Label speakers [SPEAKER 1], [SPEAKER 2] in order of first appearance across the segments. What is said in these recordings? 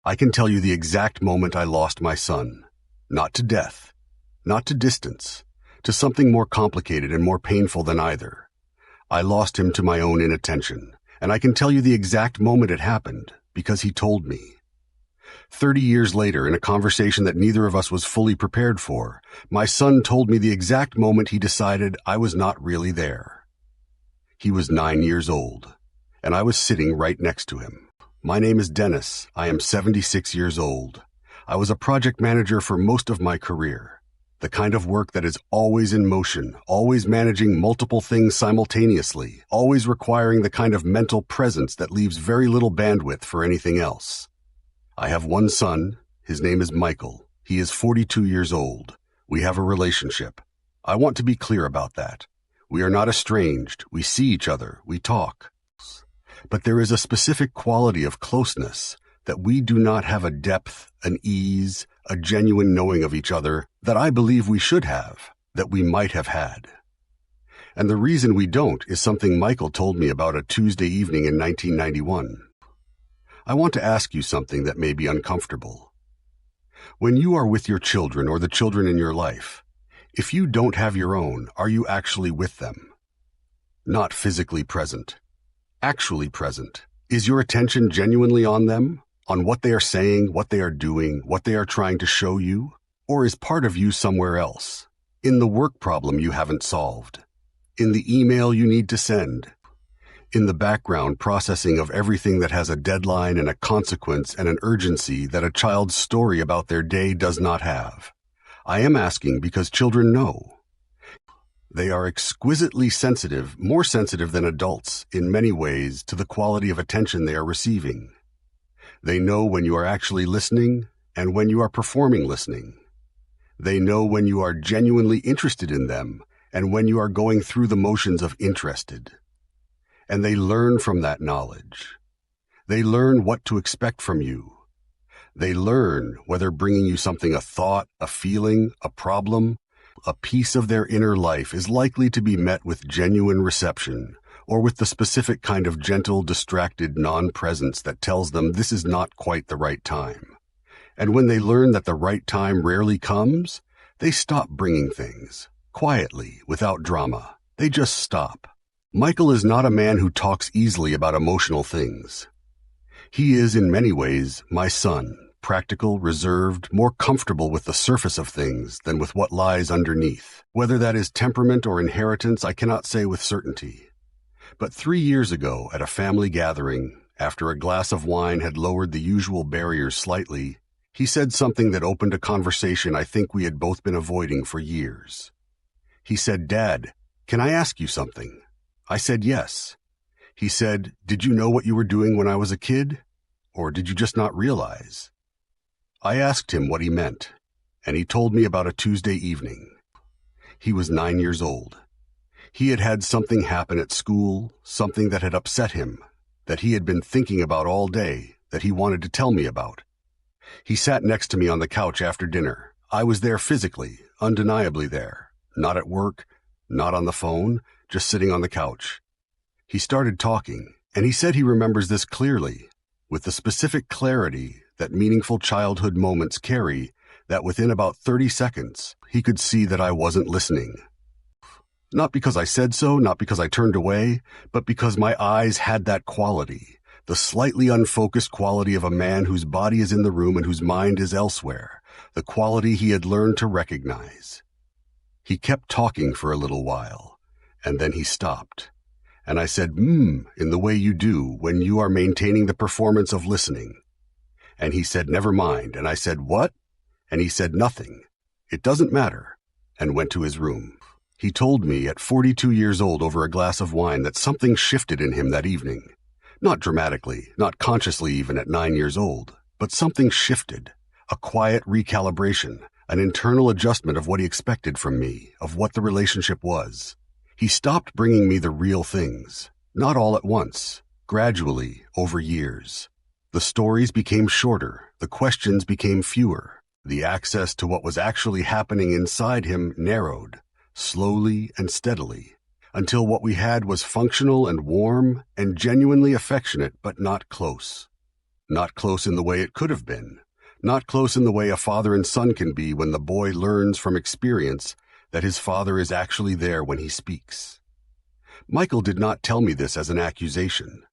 [SPEAKER 1] I can tell you the exact moment I lost my son. Not to death, not to distance, to something more complicated and more painful than either. I lost him to my own inattention, and I can tell you the exact moment it happened, because he told me. 30 years later, in a conversation that neither of us was fully prepared for, my son told me the exact moment he decided I was not really there. He was 9 years old, and I was sitting right next to him. My name is Dennis. I am 76 years old. I was a project manager for most of my career, the kind of work that is always in motion, always managing multiple things simultaneously, always requiring the kind of mental presence that leaves very little bandwidth for anything else. I have one son. His name is Michael. He is 42 years old. We have a relationship. I want to be clear about that. We are not estranged. We see each other. We talk. But there is a specific quality of closeness that we do not have a depth, an ease, a genuine knowing of each other that I believe we should have, that we might have had. And the reason we don't is something Michael told me about a Tuesday evening in 1991. I want to ask you something that may be uncomfortable. When you are with your children or the children in your life, if you don't have your own, are you actually with them? Not physically present. Actually present. Is your attention genuinely on them? On what they are saying, what they are doing, what they are trying to show you? Or is part of you somewhere else? In the work problem you haven't solved? In the email you need to send? In the background processing of everything that has a deadline and a consequence and an urgency that a child's story about their day does not have? I am asking because children know. They are exquisitely sensitive, more sensitive than adults, in many ways, to the quality of attention they are receiving. They know when you are actually listening and when you are performing listening. They know when you are genuinely interested in them and when you are going through the motions of interested. And they learn from that knowledge. They learn what to expect from you. They learn whether bringing you something, a thought, a feeling, a problem, a piece of their inner life is likely to be met with genuine reception, or with the specific kind of gentle, distracted non-presence that tells them this is not quite the right time. And when they learn that the right time rarely comes, they stop bringing things, quietly, without drama. They just stop. Michael is not a man who talks easily about emotional things. He is, in many ways, my son, practical, reserved, more comfortable with the surface of things than with what lies underneath. Whether that is temperament or inheritance, I cannot say with certainty. But 3 years ago, at a family gathering, after a glass of wine had lowered the usual barriers slightly, he said something that opened a conversation I think we had both been avoiding for years. He said, "Dad, can I ask you something?" I said yes. He said, "Did you know what you were doing when I was a kid? Or did you just not realize?" I asked him what he meant, and he told me about a Tuesday evening. He was 9 years old. He had had something happen at school, something that had upset him, that he had been thinking about all day, that he wanted to tell me about. He sat next to me on the couch after dinner. I was there physically, undeniably there, not at work, not on the phone, just sitting on the couch. He started talking, and he said he remembers this clearly, with the specific clarity that meaningful childhood moments carry, that within about 30 seconds, he could see that I wasn't listening. Not because I said so, not because I turned away, but because my eyes had that quality, the slightly unfocused quality of a man whose body is in the room and whose mind is elsewhere, the quality he had learned to recognize. He kept talking for a little while, and then he stopped. And I said, in the way you do when you are maintaining the performance of listening. And he said, "Never mind." And I said, "What?" And he said, "Nothing. It doesn't matter," and went to his room. He told me at 42 years old over a glass of wine that something shifted in him that evening. Not dramatically, not consciously even at 9 years old, but something shifted. A quiet recalibration, an internal adjustment of what he expected from me, of what the relationship was. He stopped bringing me the real things, not all at once, gradually, over years. The stories became shorter, the questions became fewer, the access to what was actually happening inside him narrowed, slowly and steadily, until what we had was functional and warm and genuinely affectionate but not close. Not close in the way it could have been. Not close in the way a father and son can be when the boy learns from experience that his father is actually there when he speaks. Michael did not tell me this as an accusation.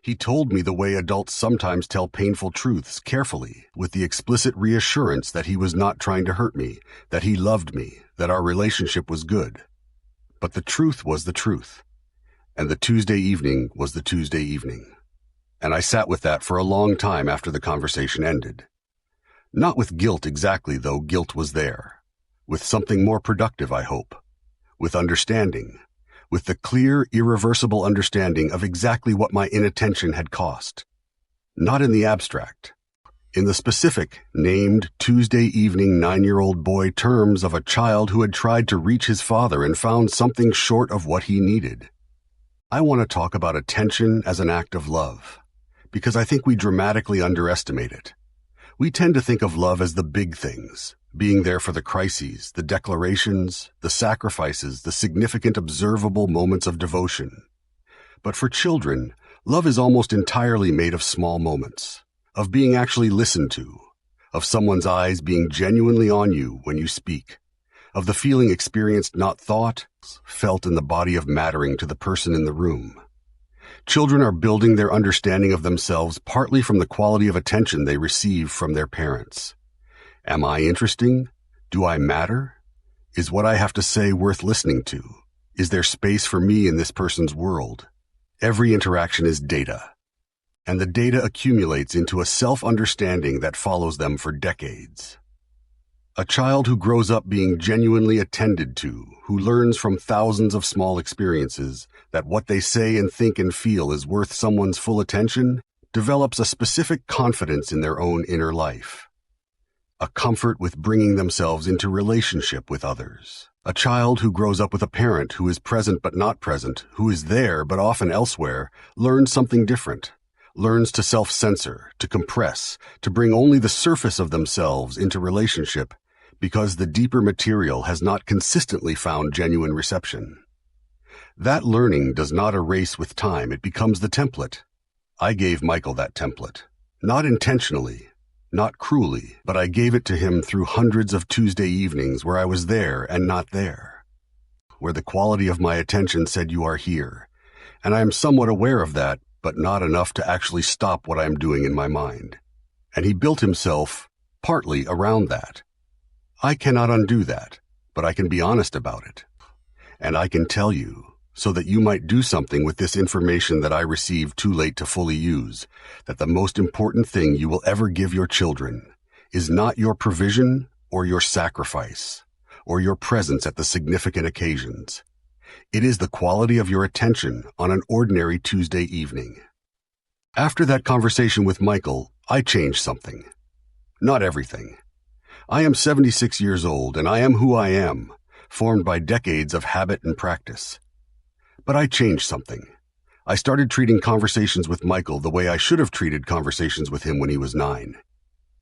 [SPEAKER 1] He told me the way adults sometimes tell painful truths carefully, with the explicit reassurance that he was not trying to hurt me, that he loved me, that our relationship was good. But the truth was the truth. And the Tuesday evening was the Tuesday evening. And I sat with that for a long time after the conversation ended. Not with guilt exactly, though guilt was there. With something more productive, I hope. With understanding. With the clear, irreversible understanding of exactly what my inattention had cost. Not in the abstract. In the specific, named Tuesday evening 9-year-old boy terms of a child who had tried to reach his father and found something short of what he needed. I want to talk about attention as an act of love, because I think we dramatically underestimate it. We tend to think of love as the big things, being there for the crises, the declarations, the sacrifices, the significant observable moments of devotion. But for children, love is almost entirely made of small moments, of being actually listened to, of someone's eyes being genuinely on you when you speak, of the feeling experienced, not thought, felt in the body of mattering to the person in the room. Children are building their understanding of themselves partly from the quality of attention they receive from their parents. Am I interesting? Do I matter? Is what I have to say worth listening to? Is there space for me in this person's world? Every interaction is data, and the data accumulates into a self-understanding that follows them for decades. A child who grows up being genuinely attended to, who learns from thousands of small experiences that what they say and think and feel is worth someone's full attention, develops a specific confidence in their own inner life. A comfort with bringing themselves into relationship with others. A child who grows up with a parent who is present but not present, who is there but often elsewhere, learns something different. Learns to self-censor, to compress, to bring only the surface of themselves into relationship, because the deeper material has not consistently found genuine reception. That learning does not erase with time, it becomes the template. I gave Michael that template. Not intentionally, not cruelly, but I gave it to him through hundreds of Tuesday evenings where I was there and not there. Where the quality of my attention said you are here, and I am somewhat aware of that, but not enough to actually stop what I am doing in my mind. And he built himself partly around that. I cannot undo that, but I can be honest about it. And I can tell you, so that you might do something with this information that I received too late to fully use, that the most important thing you will ever give your children is not your provision or your sacrifice, or your presence at the significant occasions. It is the quality of your attention on an ordinary Tuesday evening. After that conversation with Michael, I changed something. Not everything. I am 76 years old, and I am who I am, formed by decades of habit and practice. But I changed something. I started treating conversations with Michael the way I should have treated conversations with him when he was 9.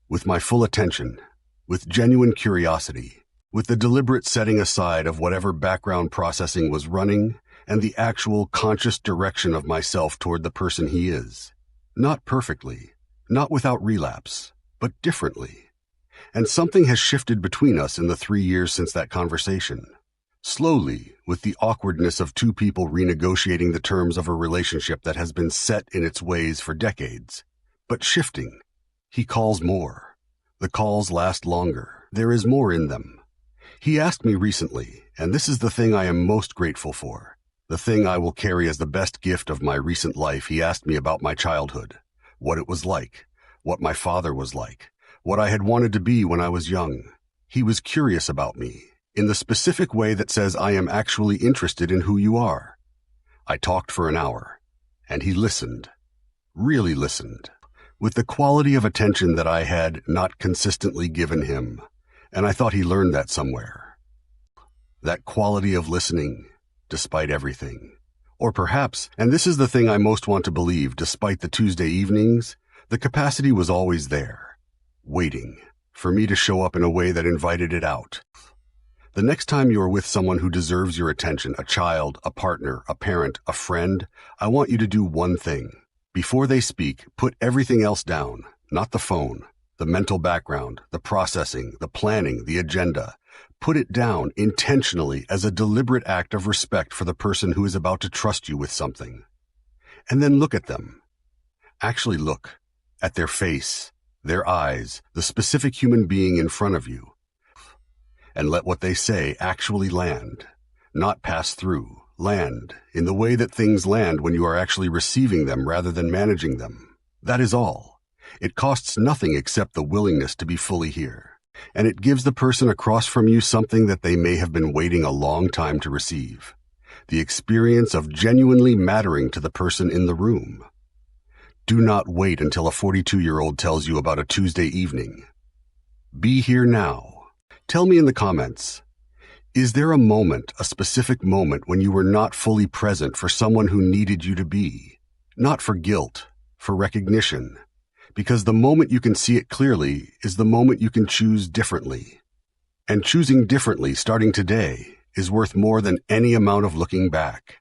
[SPEAKER 1] With my full attention, with genuine curiosity, with the deliberate setting aside of whatever background processing was running, and the actual conscious direction of myself toward the person he is. Not perfectly, not without relapse, but differently. And something has shifted between us in the 3 years since that conversation. Slowly, with the awkwardness of two people renegotiating the terms of a relationship that has been set in its ways for decades. But shifting. He calls more. The calls last longer. There is more in them. He asked me recently, and this is the thing I am most grateful for, the thing I will carry as the best gift of my recent life. He asked me about my childhood, what it was like, what my father was like, what I had wanted to be when I was young. He was curious about me, in the specific way that says I am actually interested in who you are. I talked for an hour, and he listened, really listened, with the quality of attention that I had not consistently given him, and I thought he learned that somewhere. That quality of listening, despite everything. Or perhaps, and this is the thing I most want to believe, despite the Tuesday evenings, the capacity was always there, waiting, for me to show up in a way that invited it out. The next time you are with someone who deserves your attention, a child, a partner, a parent, a friend, I want you to do one thing. Before they speak, put everything else down, not the phone, the mental background, the processing, the planning, the agenda. Put it down intentionally as a deliberate act of respect for the person who is about to trust you with something. And then look at them. Actually look at their face, their eyes, the specific human being in front of you. And let what they say actually land, not pass through, land, in the way that things land when you are actually receiving them rather than managing them. That is all. It costs nothing except the willingness to be fully here. And it gives the person across from you something that they may have been waiting a long time to receive. The experience of genuinely mattering to the person in the room. Do not wait until a 42-year-old tells you about a Tuesday evening. Be here now. Tell me in the comments, is there a moment, a specific moment when you were not fully present for someone who needed you to be? Not for guilt, for recognition. Because the moment you can see it clearly is the moment you can choose differently. And choosing differently starting today is worth more than any amount of looking back.